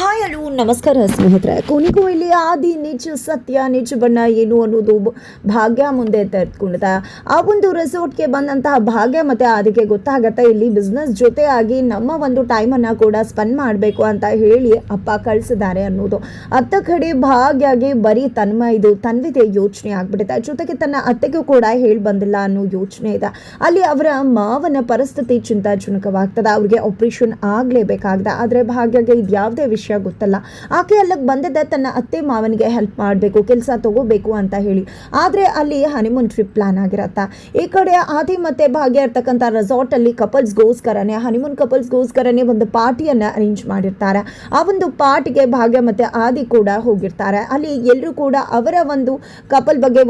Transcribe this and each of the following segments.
Hi hello ನಮಸ್ಕಾರ ಸ್ನೇಹಿತರೆ. ಕೊನೆಗೂ ಇಲ್ಲಿ ಆದಿ ನಿಜ ಸತ್ಯ ನಿಜ ಬಣ್ಣ ಏನು ಅನ್ನೋದು ಭಾಗ್ಯ ಮುಂದೆ ತೆರೆದುಕೊಂಡಿದೆ. ಆ ಒಂದು ರೆಸಾರ್ಟ್ಗೆ ಬಂದಂತಹ ಭಾಗ್ಯ ಮತ್ತು ಆದಿಗೆ ಗೊತ್ತಾಗತ್ತೆ ಇಲ್ಲಿ ಬಿಸ್ನೆಸ್ ಜೊತೆ ಆಗಿ ನಮ್ಮ ಒಂದು ಟೈಮನ್ನು ಕೂಡ ಸ್ಪೆಂಡ್ ಮಾಡಬೇಕು ಅಂತ ಹೇಳಿ ಅಪ್ಪ ಕಳಿಸಿದ್ದಾರೆ ಅನ್ನೋದು. ಅತ್ತ ಕಡೆ ಭಾಗ್ಯಗೆ ಬರೀ ತನ್ವಿದೆ ಯೋಚನೆ ಆಗ್ಬಿಟ್ಟಿದೆ. ಜೊತೆಗೆ ತನ್ನ ಅತ್ತೆಗೂ ಕೂಡ ಹೇಳಿ ಬಂದಿಲ್ಲ ಅನ್ನೋ ಯೋಚನೆ ಇದೆ. ಅಲ್ಲಿ ಅವರ ಮಾವನ ಪರಿಸ್ಥಿತಿ ಚಿಂತಾಜನಕವಾಗ್ತದೆ. ಅವ್ರಿಗೆ ಆಪರೇಷನ್ ಆಗಲೇಬೇಕಾಗಿದೆ. ಆದರೆ ಭಾಗ್ಯಗೆ ಇದು ಯಾವುದೇ ವಿಷಯ ಗೊತ್ತಲ್ಲ. ಆಕೆ ಅಲ್ಲಿಗೆ ಬಂದಿದ್ದೆ ತನ್ನ ಅತ್ತೆ ಮಾವನಿಗೆ ಹೆಲ್ಪ್ ಮಾಡಬೇಕು, ಕೆಲಸ ತಗೋಬೇಕು ಅಂತ ಹೇಳಿ. ಆದರೆ ಅಲ್ಲಿ ಹನಿಮೂನ್ ಟ್ರಿಪ್ ಪ್ಲಾನ್ ಆಗಿರತ್ತ. ಈ ಕಡೆ ಆದಿ ಮತ್ತೆ ಭಾಗ್ಯ ಇರ್ತಕ್ಕಂಥ ರೆಸಾರ್ಟ್ ಅಲ್ಲಿ ಹನಿಮೂನ್ ಕಪಲ್ಸ್ಗೋಸ್ಕರನೇ ಒಂದು ಪಾರ್ಟಿಯನ್ನು ಅರೇಂಜ್ ಮಾಡಿರ್ತಾರೆ. ಆ ಒಂದು ಪಾರ್ಟಿಗೆ ಭಾಗ್ಯ ಮತ್ತೆ ಆದಿ ಕೂಡ ಹೋಗಿರ್ತಾರೆ. ಅಲ್ಲಿ ಎಲ್ಲರೂ ಕೂಡ ಅವರ ಒಂದು ಕಪಲ್ ಬಗ್ಗೆ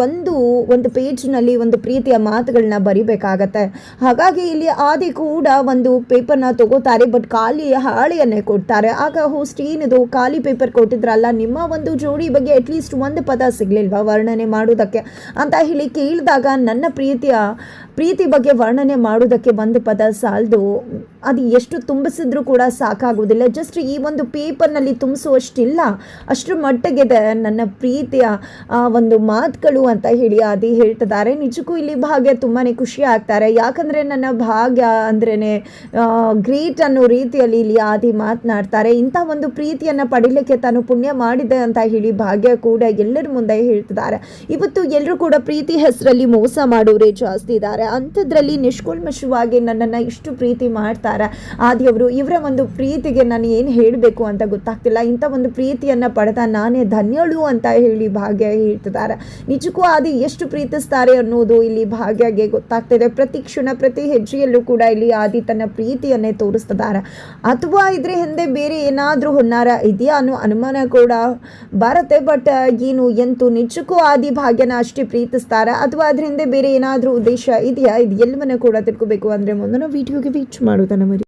ಒಂದು ಪೇಜ್ನಲ್ಲಿ ಒಂದು ಪ್ರೀತಿಯ ಮಾತುಗಳನ್ನ ಬರಿಬೇಕಾಗತ್ತೆ. ಹಾಗಾಗಿ ಇಲ್ಲಿ ಆದಿ ಕೂಡ ಒಂದು ಪೇಪರ್ನ ತಗೋತಾರೆ, ಬಟ್ ಖಾಲಿ ಹಾಳೆಯನ್ನೇ ಕೊಡ್ತಾರೆ. ಆಗ ಹೋಸ್ಟ್ ಏನಿದು ಖಾಲಿ ಪೇಪರ್ ಕೊಟ್ಟಿದ್ರಲ್ಲ, ನಿಮ್ಮ ಒಂದು ಜೋಡಿ ಬಗ್ಗೆ ಅಟ್ಲೀಸ್ಟ್ ಒಂದು ಪದ ಸಿಗ್ಲಿಲ್ವಾ ವರ್ಣನೆ ಮಾಡೋದಕ್ಕೆ ಅಂತ ಹೇಳಿ ಕೇಳಿದಾಗ, ನನ್ನ ಪ್ರೀತಿ ಬಗ್ಗೆ ವರ್ಣನೆ ಮಾಡೋದಕ್ಕೆ ಒಂದು ಪದ ಸಾಲದು, ಅದು ಎಷ್ಟು ತುಂಬಿಸಿದ್ರೂ ಕೂಡ ಸಾಕಾಗೋದಿಲ್ಲ. ಜಸ್ಟ್ ಈ ಒಂದು ಪೇಪರ್ನಲ್ಲಿ ತುಂಬಿಸುವಷ್ಟಿಲ್ಲ, ಅಷ್ಟರ ಮಟ್ಟಿಗಿದೆ ನನ್ನ ಪ್ರೀತಿಯ ಒಂದು ಮಾತುಗಳು ಅಂತ ಹೇಳಿ ಆದಿ ಹೇಳ್ತಿದ್ದಾರೆ. ನಿಜಕ್ಕೂ ಇಲ್ಲಿ ಭಾಗ್ಯ ತುಂಬಾ ಖುಷಿ ಆಗ್ತಾರೆ. ಯಾಕಂದರೆ ನನ್ನ ಭಾಗ್ಯ ಅಂದ್ರೇ ಗ್ರೇಟ್ ಅನ್ನೋ ರೀತಿಯಲ್ಲಿ ಇಲ್ಲಿ ಆದಿ ಮಾತನಾಡ್ತಾರೆ. ಇಂಥ ಒಂದು ಪ್ರೀತಿಯನ್ನು ಪಡೀಲಿಕ್ಕೆ ತಾನು ಪುಣ್ಯ ಮಾಡಿದೆ ಅಂತ ಹೇಳಿ ಭಾಗ್ಯ ಕೂಡ ಎಲ್ಲರ ಮುಂದೆ ಹೇಳ್ತಿದ್ದಾರೆ. ಇವತ್ತು ಎಲ್ಲರೂ ಕೂಡ ಪ್ರೀತಿ ಹೆಸರಲ್ಲಿ ಮೋಸ ಮಾಡೋರೇ ಜಾಸ್ತಿ ಇದ್ದಾರೆ. ಅಂಥದ್ರಲ್ಲಿ ನಿಷ್ಕಲ್ಮಶವಾಗಿ ನನ್ನನ್ನು ಇಷ್ಟು ಪ್ರೀತಿ ಮಾಡ್ತಾರೆ ಆದಿಯವರು. ಇವರ ಒಂದು ಪ್ರೀತಿಗೆ ನಾನು ಏನು ಹೇಳಬೇಕು ಅಂತ ಗೊತ್ತಾಗ್ತಿಲ್ಲ. ಇಂಥ ಒಂದು ಪ್ರೀತಿಯನ್ನು ಪಡೆದ ನಾನೇ ಧನ್ಯಳು ಅಂತ ಹೇಳಿ ಭಾಗ್ಯ ಹೇಳ್ತಿದ್ದಾರೆ. ನಿಜಕ್ಕೂ ಆದಿ ಎಷ್ಟು ಪ್ರೀತಿಸ್ತಾರೆ ಅನ್ನೋದು ಇಲ್ಲಿ ಭಾಗ್ಯಗೆ ಗೊತ್ತಾಗ್ತಿದೆ. ಪ್ರತಿ ಕ್ಷಣ ಪ್ರತಿ ಹೆಜ್ಜೆಯಲ್ಲೂ ಕೂಡ ಇಲ್ಲಿ ಆದಿ ತನ್ನ ಪ್ರೀತಿಯನ್ನೇ ತೋರಿಸ್ತಿದ್ದಾರೆ. ಅಥವಾ ಇದ್ರ ಹಿಂದೆ ಬೇರೆ ಏನಾದರೂ ಹುನ್ನಾರ ಇದೆಯಾ ಅನ್ನೋ ಅನುಮಾನ ಕೂಡ ಬರುತ್ತೆ. ಬಟ್ ಎಂತೂ ನಿಜಕ್ಕೂ ಆದಿ ಭಾಗ್ಯನ ಅಷ್ಟೇ ಪ್ರೀತಿಸ್ತಾರೆ ಅಥವಾ ಅದರಿಂದ ಬೇರೆ ಏನಾದರೂ ಉದ್ದೇಶ ಇದೆಯಾ? ಇದು ಎಲ್ಲವನ್ನ ಕೂಡ ತಿಳ್ಕೋಬೇಕು ಅಂದರೆ ಮುಂದಿನ ವಿಡಿಯೋಗೆ ವೇಟ್ ಮಾಡೋದನ್ನ ಮರಿ.